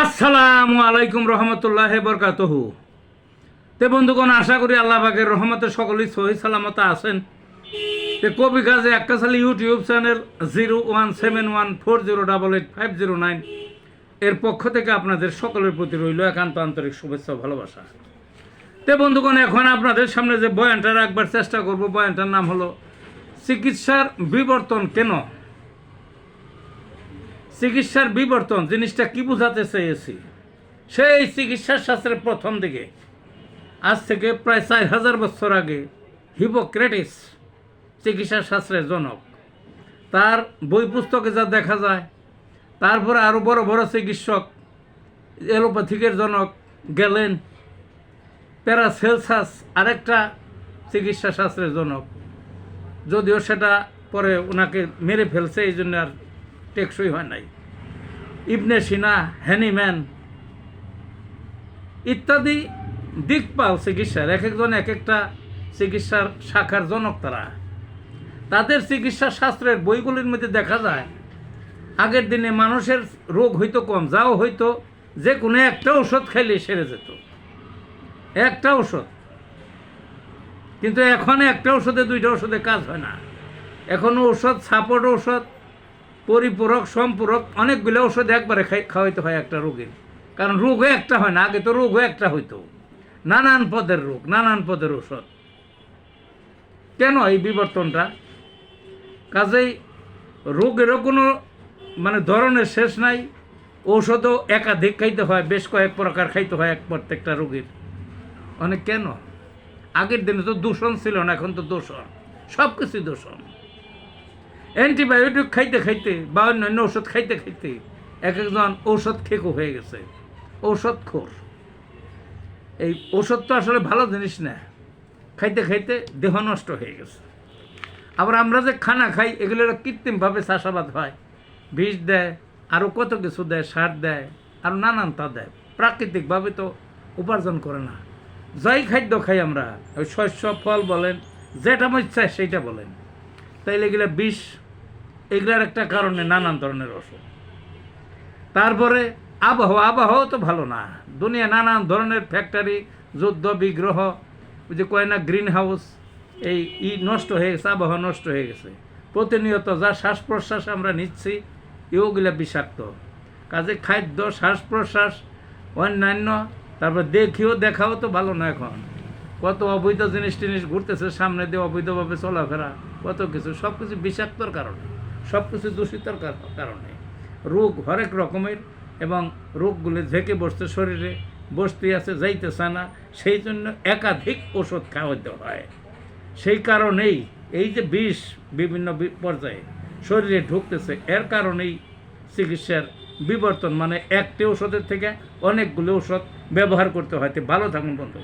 আসসালামু আলাইকুম রহমতুল্লাহ বরকাতহু। তে বন্ধুগণ, আশা করি আল্লাহ পাকের রহমতে সকলেই সহি সালামত আছেন। তে কবি কাজে এককাশালী ইউটিউব চ্যানেল 017140885009 এর পক্ষ থেকে আপনাদের সকলের প্রতি রইল একান্ত আন্তরিক শুভেচ্ছা ও ভালোবাসা। তে বন্ধুগণ, এখন আপনাদের সামনে যে বয়ানটা রাখবার চেষ্টা করব, বয়ানটার নাম হলো চিকিৎসার বিবর্তন কেন। চিকিৎসার বিবর্তন জিনিসটা কি বোঝাতে চেয়েছি, সেই চিকিৎসা শাস্ত্রের প্রথম দিকে আজ থেকে প্রায় 4000 বছর আগে হিপোক্রেটিস চিকিৎসা শাস্ত্রের জনক, তার বই পুস্তকে যা দেখা যায়, তারপরে আরও বড় বড় চিকিৎসক এলোপ্যাথিকের জনক গেলেন, প্যারাসেলসাস আরেকটা চিকিৎসা শাস্ত্রের জনক, যদিও সেটা পরে ওনাকে মেরে ফেলছে, এই জন্য আর টেকসই হয় নাই। ইবনে সিনা, হ্যানিম্যান ইত্যাদি দিকপাল চিকিৎসার এক একজন এক একটা চিকিৎসার শাখার জনক। তাদের চিকিৎসা শাস্ত্রের বইগুলির মধ্যে দেখা যায় আগের দিনে মানুষের রোগ হইতো কম, যাও হইতো যে কোনো একটা ঔষধ খাইলে সেরে যেত, একটা ঔষধ। কিন্তু এখন একটা ওষুধে দুইটা ওষুধে কাজ হয় না। এখন ঔষধ, সাপোর্ট ঔষধ, পরিপূরক, সম্পূরক অনেকগুলো ওষুধ একবারে খাওয়াইতে হয় একটা রোগীর। কারণ রোগও একটা হয় না, আগে তো রোগও একটা হইতো, নানান পদের রোগ, নানান পদের ওষুধ। কেন এই বিবর্তনটা? কাজেই রোগেরও কোনো ধরনের শেষ নাই, ঔষধও একাধিক খাইতে হয়, বেশ কয়েক প্রকার খাইতে হয় প্রত্যেকটা রোগীর। অনেক কেন? আগের দিনে তো দূষণ ছিল না, এখন তো দূষণ, সব কিছুই দূষণ। অ্যান্টিবায়োটিক খাইতে খাইতে বা অন্যান্য ওষুধ খাইতে খাইতে এক একজন ঔষধ খেকো হয়ে গেছে, ঔষধখোর। এই ওষুধ তো আসলে ভালো জিনিস না, খাইতে খাইতে দেহ নষ্ট হয়ে গেছে। আবার আমরা যে খানা খাই, এগুলো কৃত্রিমভাবে চাষাবাদ হয়, বিষ দেয়, আরও কত কিছু দেয়, সার দেয়, আর নানান তা দেয়। প্রাকৃতিকভাবে তো উপার্জন করে না। যাই খাদ্য খাই আমরা, ওই শস্য, ফল বলেন, যেটা ইচ্ছা সেইটা বলেন, তাইলে এগুলো বিষ। এগুলার একটা কারণে নানান ধরনের অসুখ। তারপরে আবহাওয়া তো ভালো না। দুনিয়া নানান ধরনের ফ্যাক্টরি, যুদ্ধ বিগ্রহ, ওই যে কয় না গ্রিন হাউস, এই নষ্ট হয়ে গেছে, আবহাওয়া নষ্ট হয়ে গেছে। প্রতিনিয়ত যা শ্বাস প্রশ্বাস আমরা নিচ্ছি, এগুলা বিষাক্ত। কাজে খাদ্য, শ্বাস প্রশ্বাস, অন্যান্য, তারপর দেখাও তো ভালো না। এখন কত অবৈধ জিনিস ঘুরতেছে সামনে দিয়ে, অবৈধভাবে চলাফেরা, কত কিছু, সব কিছু বিষাক্তর কারণে, সব কিছু দূষিতর কারণে রোগ হরেক রকমের, এবং রোগগুলো ঝেঁকে বসতে, শরীরে বসতে আছে, যাইতেছে না, সেই জন্য একাধিক ওষুধ খাওয়াতে হয়। সেই কারণেই এই যে বিষ বিভিন্ন পর্যায়ে শরীরে ঢুকতেছে, এর কারণেই চিকিৎসার বিবর্তন, একটি ওষুধের থেকে অনেকগুলো ওষুধ ব্যবহার করতে হয়। ভালো থাকুন বন্ধু।